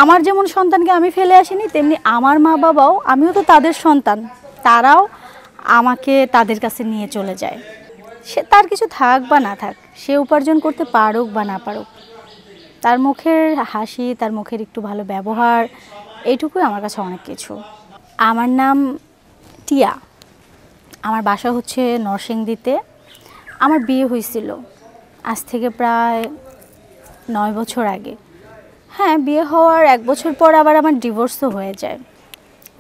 আমার যেমন সন্তানকে আমি ফেলে আসিনি, তেমনি আমার মা বাবাও, আমিও তো তাদের সন্তান, তারাও আমাকে তাদের কাছে নিয়ে চলে যায়। সে তার কিছু থাক বা না থাক, সে উপার্জন করতে পারুক বা না পারুক, তার মুখের হাসি, তার মুখের একটু ভালো ব্যবহার, এইটুকুই আমার কাছে অনেক কিছু। আমার নাম টিয়া। আমার বাসা হচ্ছে নরসিংদীতে। আমার বিয়ে হয়েছিল আজ থেকে প্রায় 9 বছর আগে। হ্যাঁ, বিয়ে হওয়ার 1 বছর পর আবার আমার ডিভোর্সও হয়ে যায়।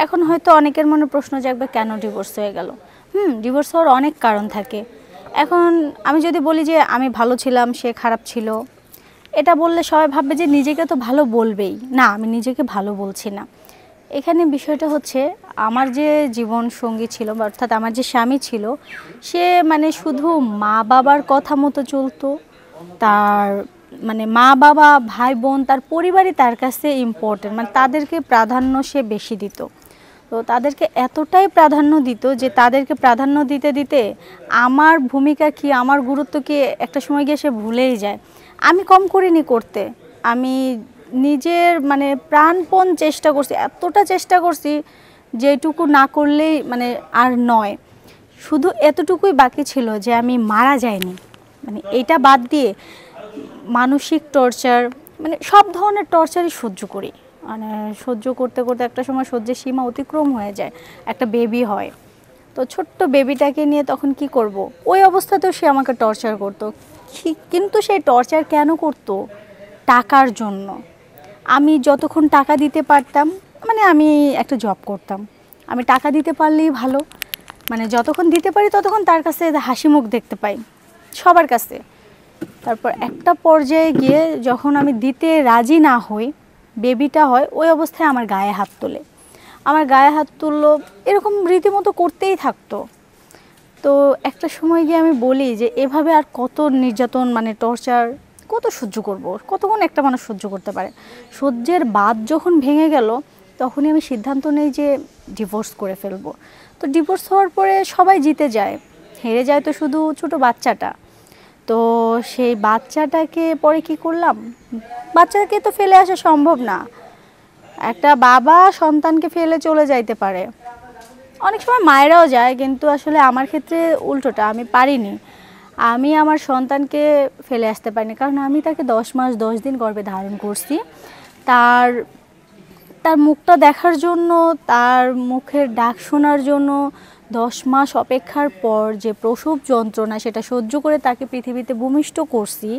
এখন হয়তো অনেকের মনে প্রশ্ন জাগবে, কেন ডিভোর্স হয়ে গেল? ডিভোর্স হওয়ার অনেক কারণ থাকে। এখন আমি যদি বলি যে আমি ভালো ছিলাম, সে খারাপ ছিল, এটা বললে সবাই ভাববে যে নিজেকে তো ভালো বলবেই। না, আমি নিজেকে ভালো বলছি না। এখানে বিষয়টা হচ্ছে, আমার যে জীবন সঙ্গী ছিল, অর্থাৎ আমার যে স্বামী ছিল, সে মানে শুধু মা বাবার কথা মতো চলতো। তার মানে মা বাবা, ভাই বোন, তার পরিবারই তার কাছে ইম্পর্টেন্ট, মানে তাদেরকে প্রাধান্য সে বেশি দিত। তো তাদেরকে এতটাই প্রাধান্য দিত যে তাদেরকে প্রাধান্য দিতে দিতে আমার ভূমিকা কি, আমার গুরুত্ব কি একটা সময় গিয়ে সে ভুলেই যায়। আমি কম করিনি করতে, আমি নিজের মানে প্রাণপণ চেষ্টা করছি, এতটা চেষ্টা করছি যেটুকু না করলেই মানে আর নয়। শুধু এতটুকুই বাকি ছিল যে আমি মারা যাইনি, মানে এটা বাদ দিয়ে মানসিক টর্চার, মানে সব ধরনের টর্চারই সহ্য করি। মানে সহ্য করতে করতে একটা সময় সহ্যের সীমা অতিক্রম হয়ে যায়, একটা বেবি হয়। তো ছোট্ট বেবিটাকে নিয়ে তখন কি করব? ওই অবস্থাতেও সে আমাকে টর্চার করতো। কিন্তু সেই টর্চার কেন করতো? টাকার জন্য। আমি যতক্ষণ টাকা দিতে পারতাম, মানে আমি একটা জব করতাম, আমি টাকা দিতে পারলেই ভালো, মানে যতক্ষণ দিতে পারি ততক্ষণ তার কাছে হাসি মুখ দেখতে পাই সবার কাছে। তারপর একটা পর্যায়ে গিয়ে যখন আমি দিতে রাজি না হই, বেবিটা হয়, ওই অবস্থায় আমার গায়ে হাত তোলে। আমার গায়ে হাত তুললো, এরকম রীতিমতো করতেই থাকতো। তো একটা সময় গিয়ে আমি বলি যে এভাবে আর কত নির্যাতন, মানে টর্চার কত সহ্য করব, কতক্ষণ একটা মানুষ সহ্য করতে পারে? সহ্যের বাঁধ যখন ভেঙে গেল, তখনই আমি সিদ্ধান্ত নেই যে ডিভোর্স করে ফেলবো। তো ডিভোর্স হওয়ার পরে সবাই জিতে যায়, হেরে যায় তো শুধু ছোটো বাচ্চাটা। তো সেই বাচ্চাটাকে পরে কি করলাম, বাচ্চাকে তো ফেলে আসা সম্ভব না। একটা বাবা সন্তানকে ফেলে চলে যাইতে পারে, অনেক সময় মায়েরাও যায়, কিন্তু আসলে আমার ক্ষেত্রে উল্টোটা, আমি পারিনি। আমি আমার সন্তানকে ফেলে আসতে পারিনি, কারণ আমি তাকে 10 মাস 10 দিন গর্ভে ধারণ করছি। তার তার মুখটা দেখার জন্য, তার মুখের ডাক শোনার জন্য 10 মাস অপেক্ষার পর যে প্রসব যন্ত্রণা, সেটা সহ্য করে তাকে পৃথিবীতে ভূমিষ্ঠ করছি।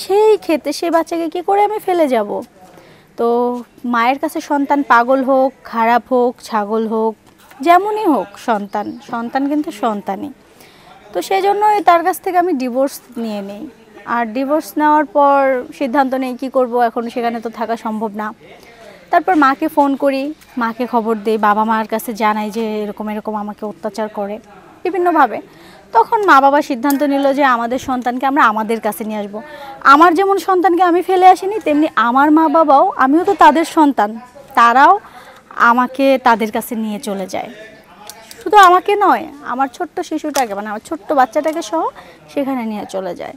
সেই ক্ষেত্রে সেই বাচ্চাকে কী করে আমি ফেলে যাব? তো মায়ের কাছে সন্তান পাগল হোক, খারাপ হোক, ছাগল হোক, যেমনই হোক, সন্তান সন্তান কিন্তু সন্তানই। তো সেই জন্যই তার কাছ থেকে আমি ডিভোর্স নিয়ে নিই। আর ডিভোর্স নেওয়ার পর সিদ্ধান্ত নেই কী করব, এখন সেখানে তো থাকা সম্ভব না। তারপর মাকে ফোন করি, মাকে খবর দিই, বাবা মার কাছে জানাই যে এরকম এরকম আমাকে অত্যাচার করে বিভিন্নভাবে। তখন মা বাবা সিদ্ধান্ত নিল যে আমাদের সন্তানকে আমরা আমাদের কাছে নিয়ে আসবো। আমার যেমন সন্তানকে আমি ফেলে আসিনি, তেমনি আমার মা বাবাও, আমিও তো তাদের সন্তান, তারাও আমাকে তাদের কাছে নিয়ে চলে যায়। শুধু আমাকে নয়, আমার ছোট্ট শিশুটাকে, মানে আমার ছোট্ট বাচ্চাটাকে সহ সেখানে নিয়ে চলে যায়।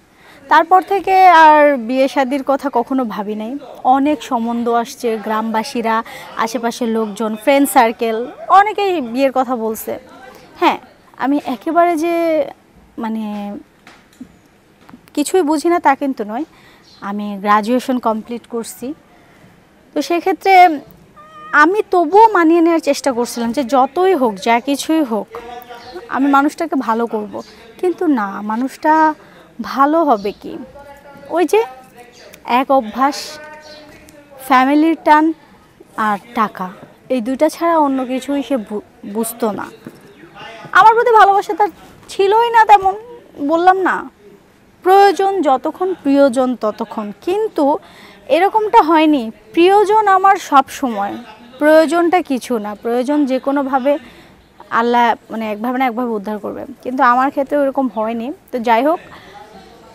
তারপর থেকে আর বিয়ে শাদির কথা কখনো ভাবি নাই। অনেক সম্বন্ধ আসছে, গ্রামবাসীরা, আশেপাশের লোকজন, ফ্রেন্ড সার্কেল, অনেকেই বিয়ের কথা বলছে। হ্যাঁ, আমি একেবারে যে মানে কিছুই বুঝি না তা কিন্তু নয়, আমি গ্র্যাজুয়েশন কমপ্লিট করছি। তো সেক্ষেত্রে আমি তবুও মানিয়ে নেওয়ার চেষ্টা করছিলাম যে যতই হোক, যা কিছুই হোক, আমি মানুষটাকে ভালো করব। কিন্তু না, মানুষটা ভালো হবে কি? ওই যে এক অভ্যাস, ফ্যামিলির টান আর টাকা, এই দুইটা ছাড়া অন্য কিছুই সে বুঝতো না। আমার প্রতি ভালোবাসা তার ছিলই না তেমন, বললাম না, প্রয়োজন যতক্ষণ, প্রিয়জন ততক্ষণ। কিন্তু এরকমটা হয়নি, প্রিয়জন আমার সব সময়, প্রয়োজনটা কিছু না। প্রয়োজন যে কোনোভাবে আল্লাহ মানে একভাবে না একভাবে উদ্ধার করবে, কিন্তু আমার ক্ষেত্রে ওরকম হয়নি। তো যাই হোক,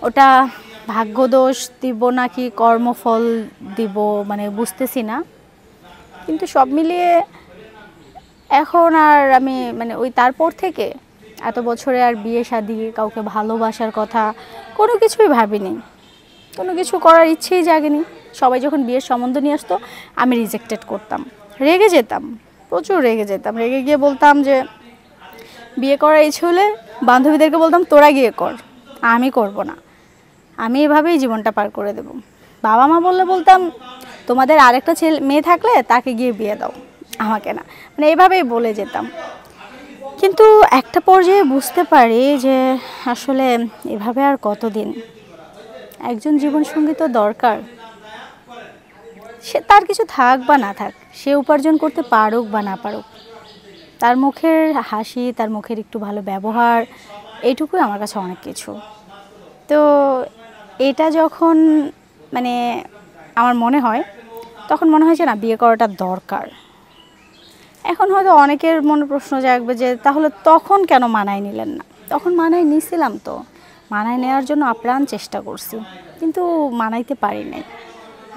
ওটা ভাগ্যদোষ দিব নাকি কর্মফল দিব মানে বুঝতেছি না। কিন্তু সব মিলিয়ে এখন আর আমি মানে ওই তারপর থেকে এত বছরে আর বিয়ে শাদী, কাউকে ভালোবাসার কথা কোনো কিছুই ভাবিনি, কোনো কিছু করার ইচ্ছেই জাগেনি। সবাই যখন বিয়ের সম্বন্ধ নিয়ে আসতো আমি রিজেক্টেড করতাম, রেগে যেতাম, প্রচুর রেগে যেতাম। রেগে গিয়ে বলতাম যে বিয়ে করার ইচ্ছে হলে বান্ধবীদেরকে বলতাম তোরা গিয়ে কর, আমি করব না, আমি এভাবেই জীবনটা পার করে দেব। বাবা মা বললে বলতাম তোমাদের আরেকটা মেয়ে থাকলে তাকে গিয়ে বিয়ে দাও, আমাকে না, মানে এইভাবেই বলে যেতাম। কিন্তু একটা পর্যায়ে বুঝতে পারি যে আসলে এভাবে আর কতদিন, একজন জীবনসঙ্গী তো দরকার, সে তার কিছু থাক বা না থাক, সে উপার্জন করতে পারুক বা না পারুক, তার মুখের হাসি, তার মুখের একটু ভালো ব্যবহার, এইটুকুই আমার কাছে অনেক কিছু। তো এটা যখন মানে আমার মনে হয়, তখন মনে হয় যে না, বিয়ে করাটা দরকার। এখন হয়তো অনেকের মনে প্রশ্ন জাগবে যে তাহলে তখন কেন মানায় নিলেন না? তখন মানায় নিয়েছিলাম, তো মানায় নেওয়ার জন্য আপ্রাণ চেষ্টা করছি, কিন্তু মানাইতে পারি নাই,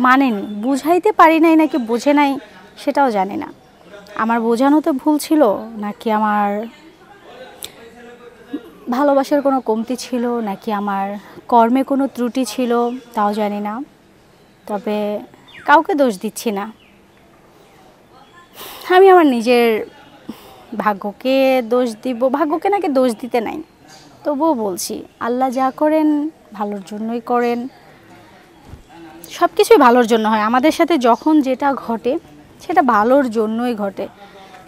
মানেনি, বুঝাইতে পারি নাই নাকি বুঝে নাই সেটাও জানি না। আমার বোঝানোতে ভুল ছিল নাকি আমার ভালোবাসার কোনো কমতি ছিল নাকি আমার কর্মে কোনো ত্রুটি ছিল তাও জানি না। তবে কাউকে দোষ দিচ্ছি না, আমি আমার নিজের ভাগ্যকে দোষ দিব, ভাগ্যকে নাকি দোষ দিতে নাই, তবুও বলছি আল্লাহ যা করেন ভালোর জন্যই করেন, সব কিছুই ভালোর জন্য হয়। আমাদের সাথে যখন যেটা ঘটে সেটা ভালোর জন্যই ঘটে।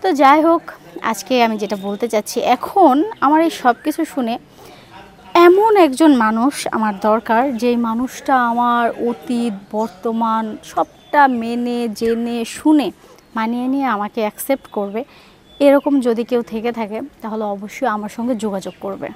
তো যাই হোক, আজকে আমি যেটা বলতে চাচ্ছি, এখন আমার এই সব কিছু শুনে এমন একজন মানুষ আমার দরকার, যেই মানুষটা আমার অতীত বর্তমান সবটা মেনে জেনে শুনে মানিয়ে নিয়ে আমাকে অ্যাকসেপ্ট করবে। এরকম যদি কেউ থেকে থাকে তাহলে অবশ্যই আমার সঙ্গে যোগাযোগ করবে।